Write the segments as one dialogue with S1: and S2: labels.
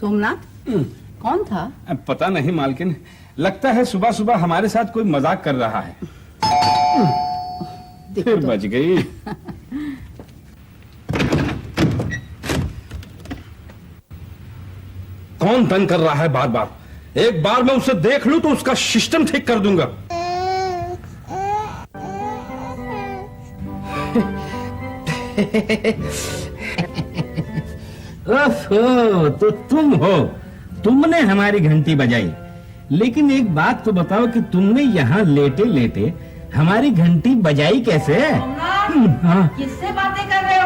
S1: सोमनाथ कौन था?
S2: पता नहीं मालकिन, लगता है सुबह सुबह हमारे साथ कोई मजाक कर रहा है। फिर
S1: तो।
S2: बच गई। कौन तंग कर रहा है बार बार? एक बार मैं उसे देख लूं तो उसका सिस्टम ठीक कर दूंगा।
S3: ओहो, तो तुम हो। तुमने हमारी घंटी बजाई। लेकिन एक बात तो बताओ कि तुमने यहाँ लेटे लेटे हमारी घंटी बजाई कैसे? हाँ।
S1: किससे बातें कर रहे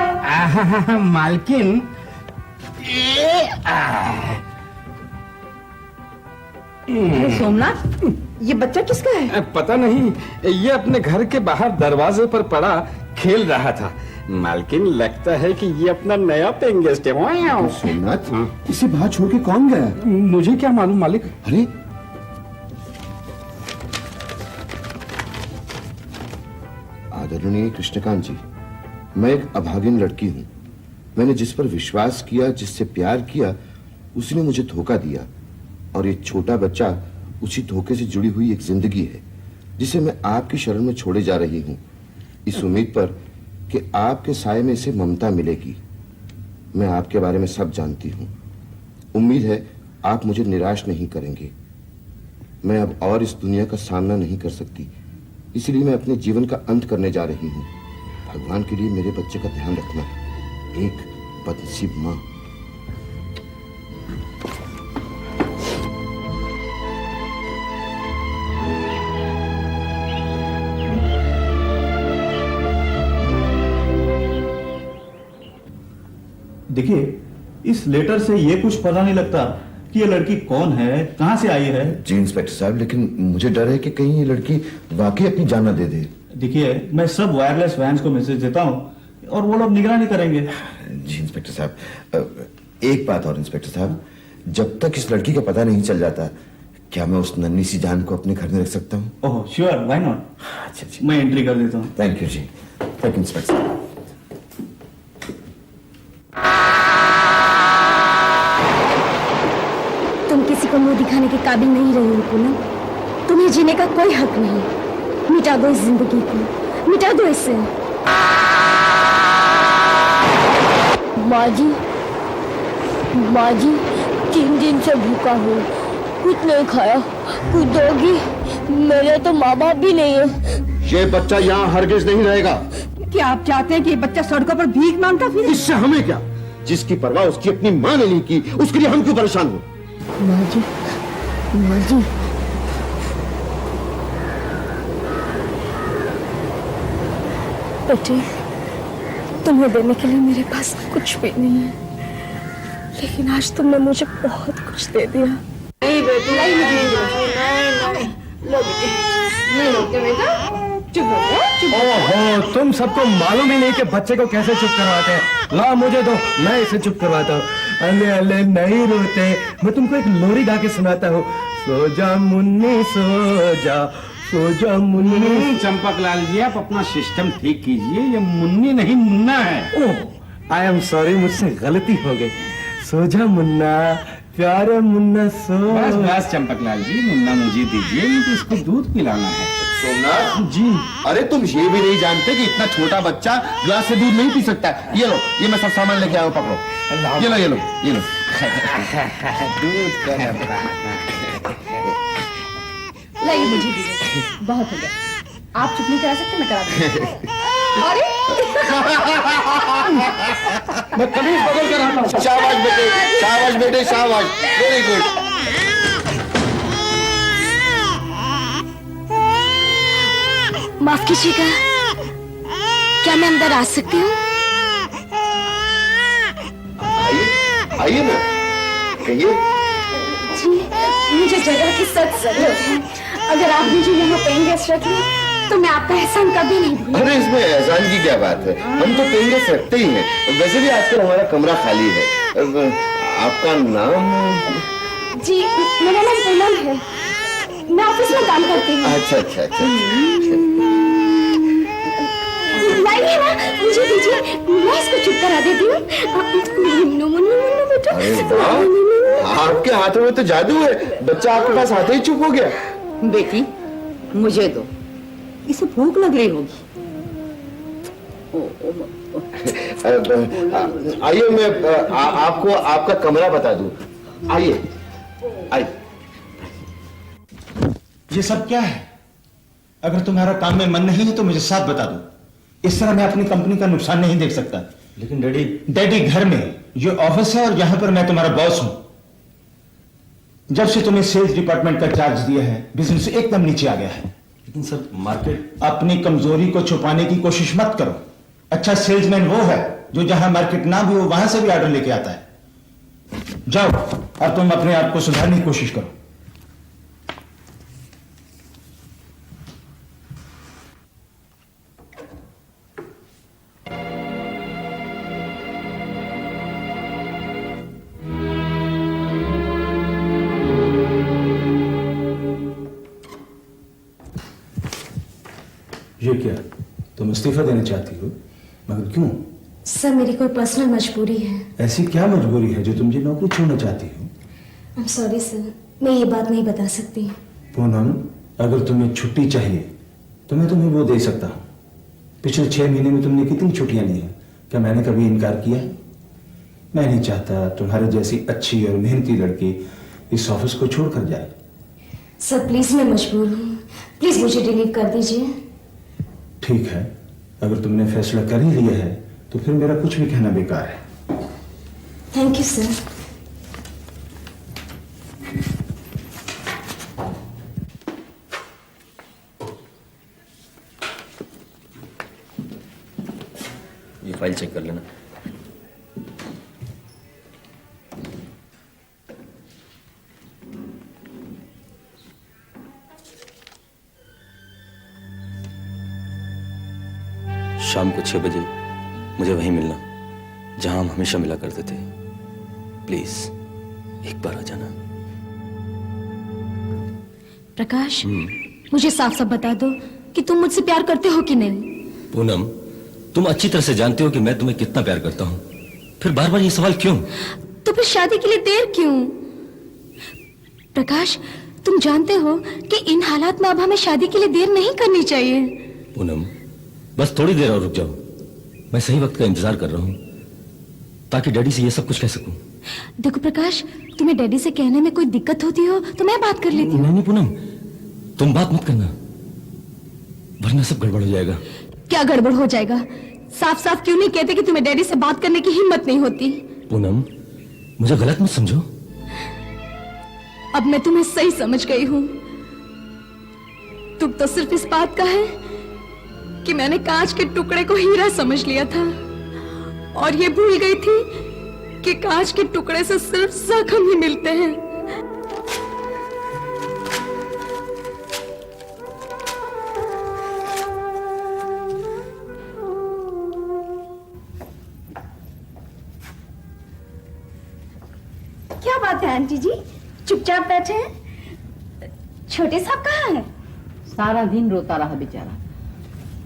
S1: हो?
S3: मालकिन,
S1: सोमनाथ, ये बच्चा किसका है?
S2: पता नहीं, ये अपने घर के बाहर दरवाजे पर पड़ा खेल रहा था। मालकिन, लगता है कि ये अपना नया पेइंग गेस्ट है।
S4: सोमनाथ, इसे बाहर छोड़ के कौन गया?
S2: मुझे क्या मालूम मालिक।
S4: अरे, आदरणीय कृष्णकांत जी, मैं एक अभागिन लड़की हूँ। मैंने जिस पर विश्वास किया, जिससे प्यार किया, उसने मुझे धोखा दिया। और ये छोटा बच्चा उसी धोखे से जुड़ी हुई एक जिंदगी है, जिसे मैं आपकी शरण में छोड़े जा रही हूँ, इस उम्मीद पर कि आपके साये में इसे ममता मिलेगी। मैं आपके बारे में सब जानती हूँ। उम्मीद है आप मुझे निराश नहीं करेंगे। मैं अब और इस दुनिया का सामना नहीं कर सकती, इसलिए मैं अपने जीवन का अंत करने जा रही हूँ। भगवान के लिए मेरे बच्चे का ध्यान रखना। एक बदनसीब माँ।
S5: देखिए, इस लेटर से ये कुछ पता नहीं लगता कि ये लड़की कौन है, कहां से आई है।
S4: जी इंस्पेक्टर साहब, लेकिन मुझे डर है कि कहीं ये लड़की वाकई अपनी जान न दे दे।
S5: देखिए, मैं सब वायरलेस वैन्स को मैसेज देता हूँ और वो लोग निगरानी करेंगे।
S4: जी इंस्पेक्टर साहब, एक बात और इंस्पेक्टर साहब, जब तक इस लड़की का पता नहीं चल जाता, क्या मैं उस नन्ही सी जान को अपने घर में रख सकता हूँ?
S5: Oh sure, why not.
S4: अच्छा जी,
S5: मैं एंट्री कर देता हूँ।
S4: थैंक यू जी। थैंक यू इंस्पेक्टर साहब।
S6: तुम किसी को मुंह दिखाने के काबिल नहीं रही हो पूनम। तुम्हें जीने का कोई हक नहीं। मिटा दो इस जिंदगी को, मिटा दो इसे। माँ जी 3 दिन से भूखा हूँ, कुछ नहीं खाया। कुछ दोगी? मेरे तो माँ बाप भी नहीं है।
S4: ये बच्चा यहाँ हरगिज नहीं रहेगा।
S1: क्या आप चाहते हैं कि ये बच्चा सड़कों पर भीख मांगता फिरे?
S4: इससे हमें क्या? जिसकी परवाह उसकी अपनी माँ ने नहीं की, उसके लिए हम क्यों परेशान हो?
S6: माँ जी, बेटे, तुम्हें देने के लिए मेरे पास कुछ भी नहीं है, लेकिन आज तुमने मुझे बहुत कुछ दे दिया।
S1: नहीं बेटी, नहीं, लो बेटी, नहीं रोते बेटा, चुप हो जा।
S3: ओहो, तुम सबको मालूम ही नहीं कि बच्चे को कैसे चुप करवाते हैं। ला मुझे दो, मैं इसे चुप करवाता हूँ। अले अले नहीं रोते, मैं तुमको एक लोरी गा के सुनाता हूँ। सो जा मुन्नी सो जा, सो जा मुन्नी।
S2: चंपकलाल जी, आप अपना सिस्टम ठीक कीजिए। ये मुन्नी नहीं मुन्ना है।
S3: ओह, आई एम सॉरी, मुझसे गलती हो गई। सो जा मुन्ना, प्यारे मुन्ना सो।
S2: बस बस चंपकलाल जी, मुन्ना मुझे दीजिए, मुझे इसको दूध पिलाना है।
S4: सोमनाथ
S2: जी।
S4: अरे तुम ये भी नहीं जानते कि इतना छोटा बच्चा ग्लास से दूध नहीं पी सकता। ये लो, ये मैं सब सामान लेके आया हूँ, पकड़ो। ये लो ये लो ये लो।
S2: दूध का डब्बा।
S1: लाइए मुझे दीजिए, बहुत हो गया। आप चुप नहीं करा सकते, मैं करा दूंगी। अरे
S2: मैं कमीज बदल कर आता हूँ।
S4: शाबाश बेटे, शाबाश बेटे, शाबाश, वेरी गुड।
S6: माफ कीजिएगा, क्या मैं अंदर आ सकती हूँ?
S4: आइए आइए ना, कहिए।
S6: जी, मुझे जगह की सख्त जरूरत है। अगर आप मुझे यहाँ पेइंग गेस्ट रख लें, तो मैं आपका एहसान कभी नहीं भूलूंगी।
S4: अरे इसमें एहसान की क्या बात है, हम तो पेइंग गेस्ट रखते ही हैं। वैसे भी आजकल हमारा कमरा खाली है। आपका नाम?
S6: जी, मेरा नाम पूनम है, मैं ऑफिस में काम करती हूँ।
S4: अच्छा अच्छा अच्छा।
S6: लाइए ना, मुझे दीजिए, मैं इसको चुप करा देती हूँ। मुन्नू मुन्नू मुन्नू बेटा।
S4: अरे वाह, आपके हाथों में तो जादू है, बच्चा आपके पास आते ही चुप हो गया।
S1: बेटी मुझे दो, इसे भूख लग रही होगी।
S4: आइए मैं आपको आपका कमरा बता दूं। आइए आइए।
S5: ये सब क्या है? अगर तुम्हारा काम में मन नहीं है तो मुझे साथ बता दो। इस तरह मैं अपनी कंपनी का नुकसान नहीं देख सकता।
S3: लेकिन डैडी,
S5: डैडी घर में, ये ऑफिस है और यहां पर मैं तुम्हारा बॉस हूं। जब से तुम्हें सेल्स डिपार्टमेंट का चार्ज दिया है, बिजनेस एकदम नीचे आ गया है।
S3: लेकिन सर मार्केट।
S5: अपनी कमजोरी को छुपाने की कोशिश मत करो। अच्छा सेल्समैन वो है जो जहां मार्केट ना भी हो वहां से भी ऑर्डर लेके आता है। जाओ और तुम अपने आप को सुधारने की कोशिश करो।
S3: ये क्या, तुम इस्तीफा देना चाहती हो? मगर क्यों?
S7: सर मेरी कोई पर्सनल मजबूरी है।
S3: ऐसी क्या मजबूरी है जो तुम ये नौकरी छोड़ना चाहती हो?
S7: आई एम सॉरी सर, मैं ये बात नहीं बता सकती।
S3: पूनम, अगर तुम्हें छुट्टी चाहिए तो मैं तुम्हें वो दे सकता हूँ। पिछले 6 महीने में तुमने कितनी छुट्टियां ली हैं? क्या मैंने कभी इनकार किया है? मैं नहीं चाहता तुम्हारे जैसी अच्छी और मेहनती लड़की इस ऑफिस को छोड़कर जाए।
S7: सर प्लीज मैं मजबूर हूँ, प्लीज मुझे डिलीव कर दीजिए।
S3: ठीक है, अगर तुमने फैसला कर ही लिया है तो फिर मेरा कुछ भी कहना बेकार है।
S7: Thank you sir.
S8: ये फाइल चेक कर लेना। शाम को 6 बजे मुझे वहीं मिलना जहां हम हमेशा मिला करते थे। प्लीज एक बार आ जाना।
S7: प्रकाश, मुझे साफ साफ बता दो कि तुम मुझसे प्यार करते हो कि नहीं।
S8: पूनम, तुम अच्छी तरह से जानती हो कि मैं तुम्हें कितना प्यार करता हूं, फिर बार बार ये सवाल क्यों?
S7: तो फिर शादी के लिए देर क्यों? प्रकाश, तुम जानते हो कि इन हालात में अब हमें शादी के लिए देर नहीं करनी चाहिए।
S8: पूनम, बस थोड़ी देर और रुक जाओ। मैं सही वक्त का इंतजार कर रहा हूं ताकि डैडी से ये सब कुछ कह सकूं।
S7: देखो प्रकाश, तुम्हें डैडी से कहने में कोई दिक्कत होती हो तो मैं बात कर लेती हूँ।
S8: नहीं पूनम, तुम बात मत करना वरना सब गड़बड़ हो जाएगा।
S7: क्या गड़बड़ हो जाएगा? साफ साफ क्यों नहीं कहते कि तुम्हें डैडी से बात करने की हिम्मत नहीं होती?
S8: पूनम, मुझे गलत मत समझो।
S7: अब मैं तुम्हें सही समझ गई हूँ। दुख तो सिर्फ इस बात का है कि मैंने कांच के टुकड़े को हीरा समझ लिया था और ये भूल गई थी कि कांच के टुकड़े से सिर्फ जख्म ही मिलते हैं।
S6: क्या बात है आंटी जी, चुपचाप बैठे हैं? छोटे साहब कहाँ हैं?
S1: सारा दिन रोता रहा बेचारा।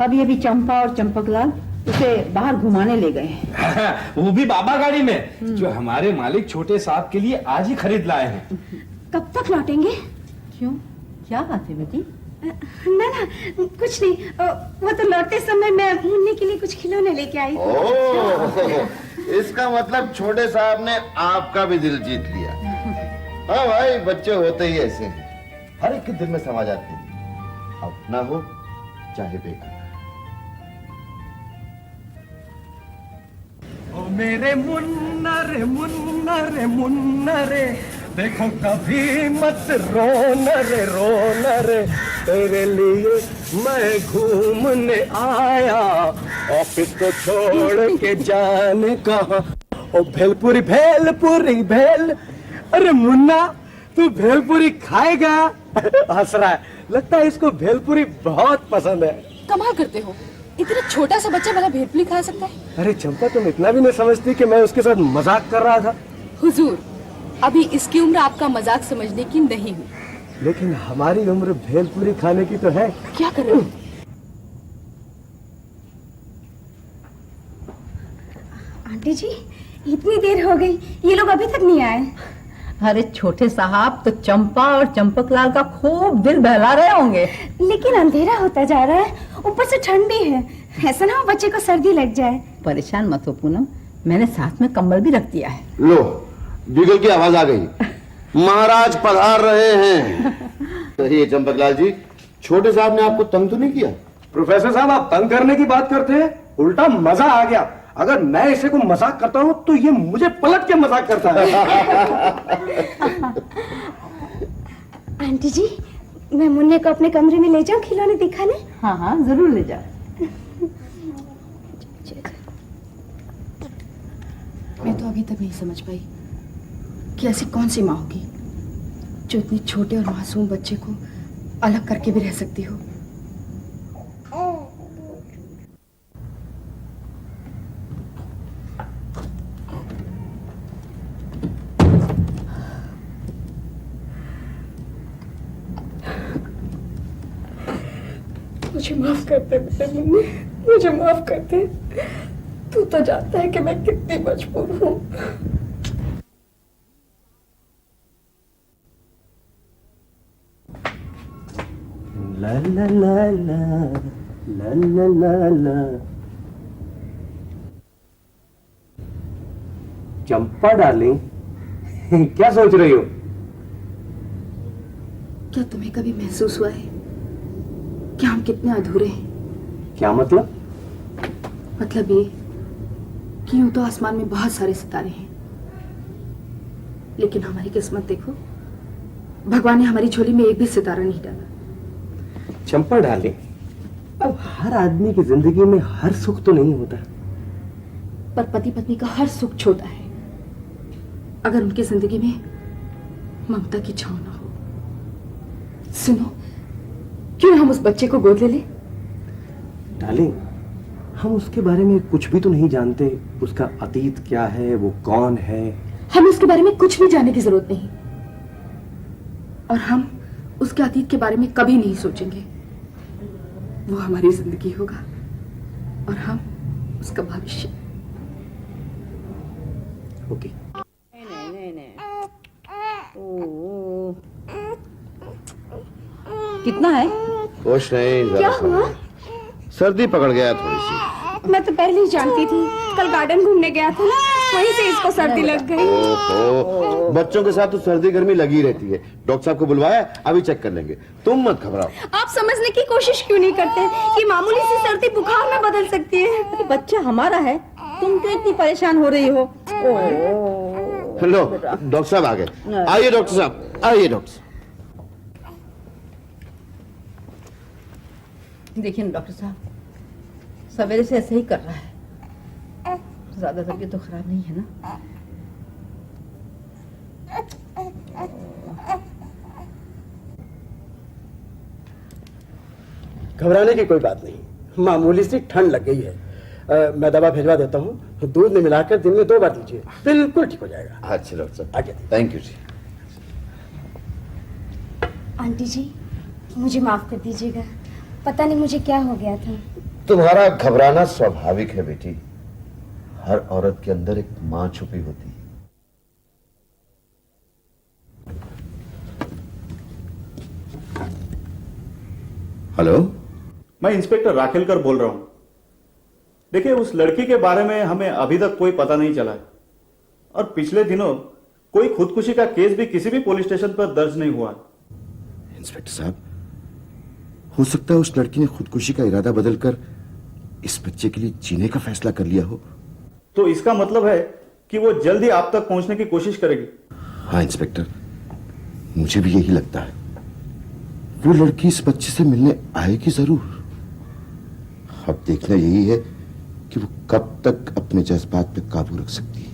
S1: अभी अभी चंपा और चंपकलाल उसे बाहर घुमाने ले गए।
S2: वो भी बाबा गाड़ी में, जो हमारे मालिक छोटे साहब के लिए आज ही खरीद लाए हैं।
S6: कब तक लौटेंगे?
S1: क्यों, क्या बात है बेटी?
S6: ना ना कुछ नहीं, वो तो लौटते समय मैं मुन्ने के लिए कुछ खिलौने लेके आई थी।
S4: ओह, इसका मतलब छोटे साहब ने आपका भी दिल जीत लिया। हाँ भाई, बच्चे होते ही ऐसे हैं, हर एक के दिल में समा जाते हैं, अपना हो चाहे बेकार।
S3: ओ मेरे मुन्ना रे मुन्ना रे मुन्ना रे, देखो कभी मत रोना रे, तेरे लिए मैं घूमने आया, ऑफिस को छोड़ के जाने कहा। ओ भेलपुरी भेलपुरी भेल, अरे मुन्ना तू भेलपुरी खाएगा? हंस रहा है, लगता है इसको भेलपुरी बहुत पसंद है।
S9: कमाल करते हो, इतना छोटा सा बच्चा भला भेलपुरी खा सकता है?
S3: अरे चंपा, तुम इतना भी नहीं समझती कि मैं उसके साथ मजाक कर रहा था।
S9: हुजूर, अभी इसकी उम्र आपका मजाक समझने की नहीं हुई।
S3: लेकिन हमारी उम्र भेलपुरी खाने की तो है।
S9: क्या कर रहे हो?
S6: आंटी जी, इतनी देर हो गई, ये लोग अभी तक नहीं आए।
S1: अरे छोटे साहब तो चंपा और चंपकलाल का खूब दिल बहला रहे होंगे।
S6: लेकिन अंधेरा होता जा रहा है, ऊपर से ठंड भी है, ऐसा ना हो बच्चे को सर्दी लग जाए।
S1: परेशान मत हो पूनम, मैंने साथ में कंबल भी रख दिया है।
S4: लो, बीगल की आवाज आ गई। महाराज पधार रहे हैं। सही चंपकलाल जी, छोटे साहब ने आपको तंग तो नहीं किया?
S3: प्रोफेसर साहब, आप तंग करने की बात करते हैं, उल्टा मजा आ गया। अगर मैं इसे को मजाक करता हूँ तो ये मुझे पलट के मजाक करता है।
S6: आंटी जी, मैं मुन्ने को अपने कमरे में ले जाऊं खिलौने दिखाने?
S1: हाँ हाँ जरूर ले जाओ।
S7: मैं तो अभी तक नहीं समझ पाई कि ऐसी कौन सी माँ होगी जो इतने छोटे और मासूम बच्चे को अलग करके भी रह सकती हो। मुझे माफ कर दे बेटे मुन्ने, मुझे माफ कर दे। तू तो जानता है कि मैं कितनी मजबूर हूँ।
S3: ला ला ला ला ला ला ला ला। चंपा डार्लिंग, क्या सोच रही हो?
S7: क्या तुम्हें कभी महसूस हुआ है कि हम कितने अधूरे हैं?
S3: क्या मतलब?
S7: मतलब ये कि यूं तो आसमान में बहुत सारे सितारे हैं, लेकिन हमारी किस्मत देखो, भगवान ने हमारी झोली में एक भी सितारा नहीं डाला।
S3: चंपा डार्लिंग, अब हर आदमी की जिंदगी में हर सुख तो नहीं होता।
S7: पर पति पत्नी का हर सुख छोटा है अगर उनकी जिंदगी में ममता की छांव ना हो। सुनो, क्यों हम उस बच्चे को गोद ले लें?
S3: डार्लिंग, हम उसके बारे में कुछ भी तो नहीं जानते। उसका अतीत क्या है, वो कौन है।
S7: हमें उसके बारे में कुछ भी जानने की जरूरत नहीं, और हम उसके अतीत के बारे में कभी नहीं सोचेंगे। वो हमारी जिंदगी होगा और हम उसका भविष्य।
S3: ओके।
S1: कितना है?
S4: कुछ नहीं,
S6: क्या हुआ?
S4: सर्दी पकड़ गया थोड़ी सी।
S6: मैं तो पहले ही जानती थी, कल गार्डन घूमने गया था ना, वहीं से इसको सर्दी लग गई।
S4: ओहो, बच्चों के साथ तो सर्दी गर्मी लगी रहती है। डॉक्टर साहब को बुलवाया, अभी चेक कर लेंगे, तुम मत घबराओ।
S6: आप समझने की कोशिश क्यों नहीं करते कि मामूली सी सर्दी बुखार में बदल सकती है?
S1: अरे बच्चा हमारा है, तुम क्यों इतनी परेशान हो रही हो?
S4: लो, डॉक्टर साहब आ गए। आइए डॉक्टर साहब, आइए डॉक्टर।
S1: देखिए डॉक्टर साहब, सवेरे से ऐसे ही कर रहा है, ज्यादा तबीयत तो खराब नहीं है ना?
S10: घबराने की कोई बात नहीं, मामूली सी ठंड लग गई है। मैं दवा भिजवा देता हूँ, दूध में मिलाकर दिन में 2 बार दीजिए, बिल्कुल ठीक हो जाएगा।
S4: अच्छा डॉक्टर साहब,
S10: आगे।
S4: थैंक यू जी।
S6: आंटी जी, मुझे माफ कर दीजिएगा, पता नहीं मुझे क्या हो गया था।
S4: तुम्हारा घबराना स्वाभाविक है बेटी। हर औरत के अंदर एक मां छुपी होती है। हेलो,
S5: मैं इंस्पेक्टर राखेलकर बोल रहा हूं। देखिए, उस लड़की के बारे में हमें अभी तक कोई पता नहीं चला है, और पिछले दिनों कोई खुदकुशी का केस भी किसी भी पुलिस स्टेशन पर दर्ज नहीं हुआ।
S4: इंस्पेक्टर साहब, हो सकता है उस लड़की ने खुदकुशी का इरादा बदलकर इस बच्चे के लिए जीने का फैसला कर लिया हो।
S5: तो इसका मतलब है कि वो जल्दी आप तक पहुंचने की कोशिश करेगी।
S4: हाँ इंस्पेक्टर, मुझे भी यही लगता है। वो लड़की इस बच्चे से मिलने आएगी जरूर। अब देखना यही है कि वो कब तक अपने जज्बात पे काबू रख सकती है।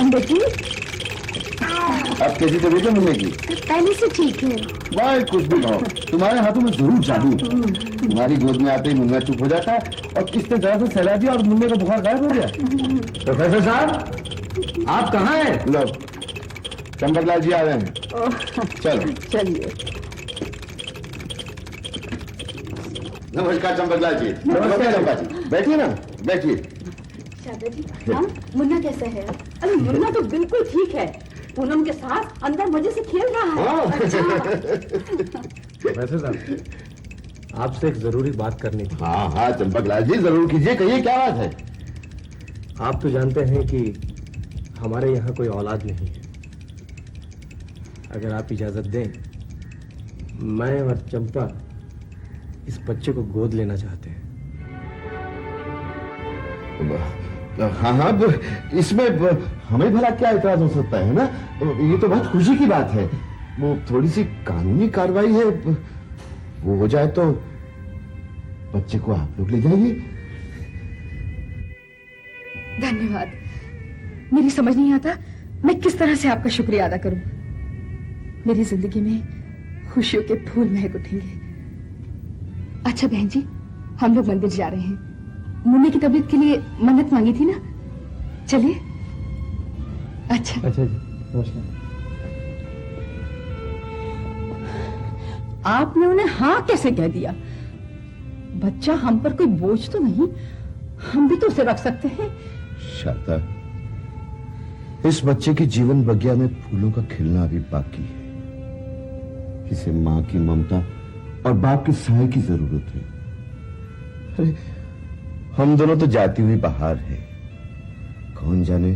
S6: बेटी,
S4: अब कैसी तबीयत है मुन्ने की?
S6: पहले से ठीक है।
S4: वाह, कुछ भी कहो, तुम्हारे हाथों में जरूर जादू। तुम्हारी गोद में आते ही मुन्ना चुप हो जाता है और किसने जरा से सहला दिया और मुन्ने का बुखार गायब हो गया।
S3: प्रोफेसर साहब, आप कहाँ हैं?
S4: लो, चंपकलाल जी आ रहे हैं। चलो
S1: चलिए।
S4: नमस्कार चंपकलाल जी। नमस्कार चंपा जी, बैठिए ना, बैठिए।
S9: शारदा जी, हाँ मुन्ना कैसा है?
S1: अरे मुन्ना तो बिल्कुल ठीक है, पूनम के साथ अंदर मजे से खेल रहा है।
S3: वैसे साहब, आपसे एक जरूरी बात करनी थी।
S4: हाँ हाँ चंपकलाल जी, जरूर कीजिए, कहिए क्या बात है।
S3: आप तो जानते हैं कि हमारे यहाँ कोई औलाद नहीं है। अगर आप इजाजत दें, मैं और चंपा इस बच्चे को गोद लेना चाहते हैं।
S4: हाँ हाँ, इसमें हमें भला क्या इतराज हो सकता है ना? ये तो बहुत खुशी की बात है। वो थोड़ी सी कानूनी कार्रवाई है, वो हो जाए तो बच्चे को आप लोग ले जाइए।
S7: धन्यवाद। मेरी समझ नहीं आता मैं किस तरह से आपका शुक्रिया अदा करूं। मेरी जिंदगी में खुशियों के फूल महक उठेंगे। अच्छा बहन जी, हम लोग मंदिर जा रहे हैं। मुन्ने की तबीयत के लिए मन्नत मांगी थी ना, चलिए। अच्छा
S3: अच्छा जी, नमस्कार।
S1: आपने उन्हें हाँ कैसे कह दिया? बच्चा हम पर कोई बोझ तो नहीं, हम भी तो उसे रख सकते हैं।
S4: शारदा, इस बच्चे की जीवन बगिया में फूलों का खिलना अभी बाकी है। इसे मां की ममता और बाप के साय की जरूरत है। अरे हम दोनों तो जाती हुई बहार है, कौन जाने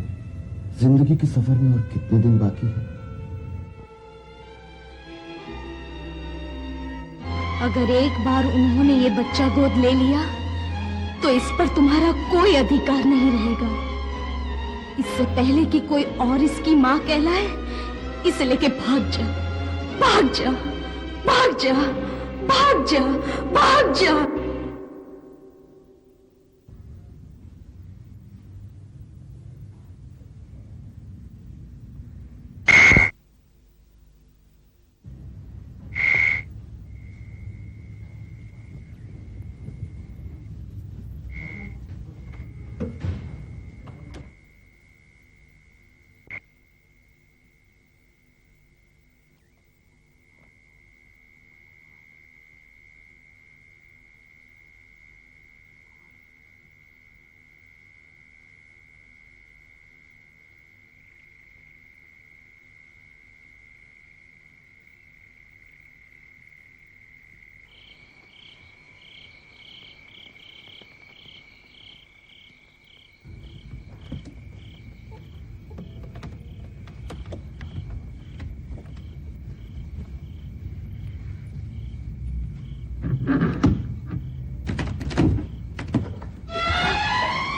S4: जिंदगी के सफर में और कितने दिन बाकी है।
S6: अगर एक बार उन्होंने ये बच्चा गोद ले लिया तो इस पर तुम्हारा कोई अधिकार नहीं रहेगा। इससे पहले कि कोई और इसकी मां कहलाए, इसे लेके भाग जा, भाग जा, भाग जा, भाग जा, भाग जा।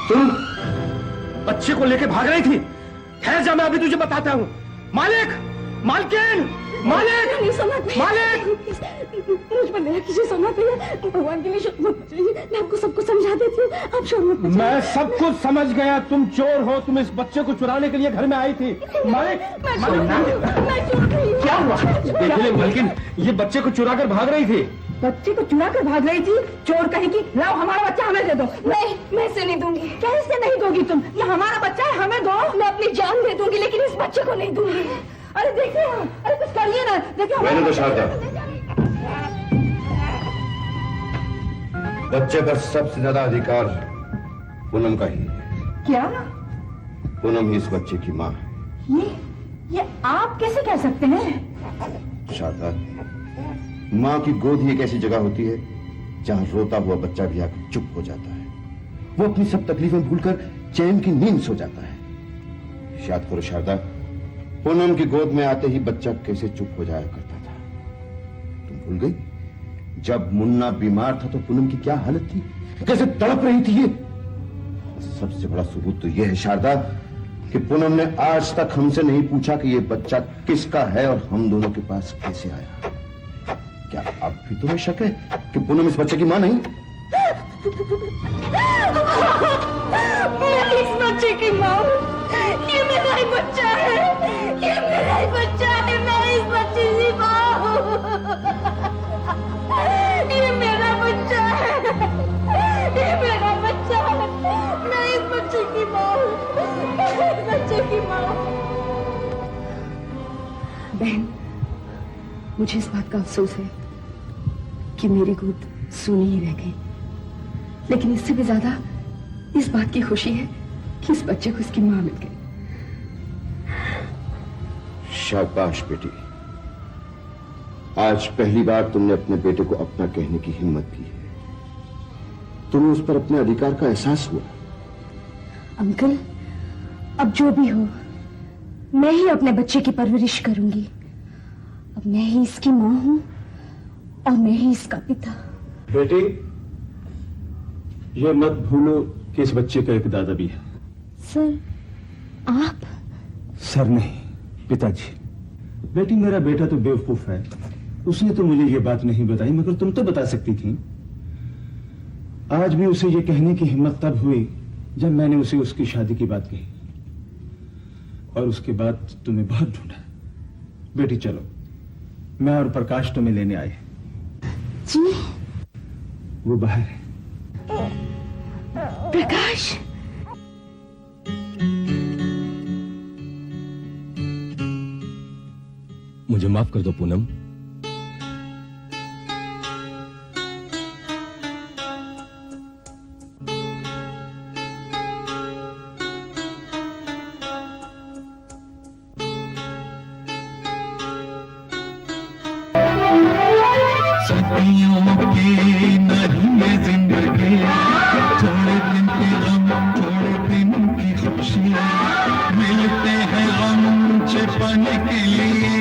S3: तुम बच्चे को लेके भाग रही थी? ठहर जा, मैं अभी तुझे बताता हूँ। मालिक, मालकिन, मालिक,
S7: नहीं सुना
S3: मालिक।
S7: मुझ पर दया कीजिए, सोना भैया, भगवान के लिए शोर मत मचाइए। मैं आपको सब कुछ समझा देती हूँ, आप शोर मत मचाइए।
S3: मैं सब कुछ समझ गया। तुम चोर हो, तुम इस बच्चे को चुराने के लिए घर में आई थी। मालिक, क्या हुआ? देखिए मालकिन, ये बच्चे को चुरा कर भाग रही थी।
S1: बच्चे को चुरा कर भाग रही थी? चोर कहेगी, लाओ हमारा बच्चा हमें दे दो।
S6: नहीं, मैं इसे नहीं दूंगी।
S1: कैसे नहीं दोगी तुम? ये हमारा बच्चा है, हमें दो।
S6: मैं अपनी जान दे दूंगी, लेकिन इस बच्चे को नहीं दूंगी।
S1: अरे देखिए, अरे कुछ करिए ना, देखिए।
S4: मैंने तो शारदा, बच्चे पर सबसे ज्यादा अधिकार पूनम का ही है।
S1: क्या?
S4: पूनम ही इस बच्चे की मां है।
S1: ये आप कैसे कह सकते हैं?
S4: शारदा, मां की गोद ही एक ऐसी जगह होती है जहां रोता हुआ बच्चा भी आकर चुप हो जाता है। वो अपनी सब तकलीफें भूलकर चैन की नींद सो जाता है। याद करो शारदा, पूनम की गोद में आते ही बच्चा कैसे चुप हो जाया करता था। तुम भूल गई? जब मुन्ना बीमार था तो पूनम की क्या हालत थी, कैसे तड़प रही थी। ये सबसे बड़ा सबूत तो यह है शारदा कि पूनम ने आज तक हमसे नहीं पूछा कि यह बच्चा किसका है और हम दोनों के पास कैसे आया। क्या अब भी तुम्हें शक है कि पूनम इस बच्चे की मां नहीं?
S6: मैं इस बच्चे की मां हूं। ये मेरा ही बच्चा है, ये मेरा ही बच्चा है। मैं इस बच्चे की मां हूं। ये मेरा बच्चा है, ये मेरा बच्चा है। मैं इस बच्चे की मां हूं, इस बच्चे की मां हूं।
S7: बहन, मुझे इस बात का अफसोस है कि मेरी गोद सुनी ही रह गई। लेकिन इससे भी ज्यादा इस बात की खुशी है कि इस बच्चे को इसकी मां मिल गई।
S4: शाबाश बेटी, आज पहली बार तुमने अपने बेटे को अपना कहने की हिम्मत की है। तुम्हें उस पर अपने अधिकार का एहसास हुआ।
S6: अंकल, अब जो भी हो, मैं ही अपने बच्चे की परवरिश करूंगी। अब मैं ही इसकी मां हूं और मैं ही इसका पिता।
S3: बेटी, ये मत भूलो कि इस बच्चे का एक दादा भी है।
S6: सर, आप?
S3: सर नहीं, पिताजी। बेटी, मेरा बेटा तो बेवकूफ है, उसने तो मुझे ये बात नहीं बताई, मगर तुम तो बता सकती थी। आज भी उसे ये कहने की हिम्मत तब हुई जब मैंने उसे उसकी शादी की बात कही, और उसके बाद तुम्हें बहुत ढूंढा। बेटी चलो, मैं और प्रकाश तुम्हें लेने आए।
S6: जी?
S3: वो बाहर है।
S6: प्रकाश?
S8: मुझे माफ कर दो पूनम।
S11: सदियों की नहीं ये जिंदगी, थोड़े दिन के गम, थोड़े दिन की खुशी, मिलते हैं गम छिपाने के लिए,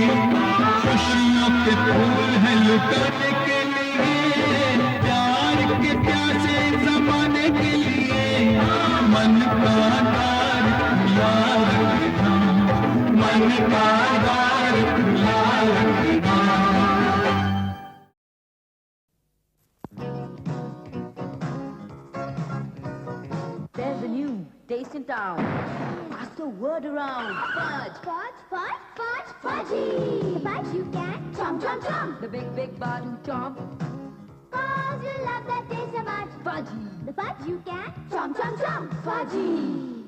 S11: खुशियों के फूल है लुटाने के लिए, प्यार के प्यासे जमाने के लिए, मन का द्वार खुला रखना, मन का द्वार खुला रखना।
S1: There's a new taste in town. Pass the word around. Fudge.
S6: Fudge, fudge, fudge, fudgy. The fudge you can chomp, chomp, chomp.
S1: The big, big badu chomp.
S6: Cause you love that taste so much.
S1: Fudgy.
S6: The fudge you can chomp, chomp, chomp. Fudgy.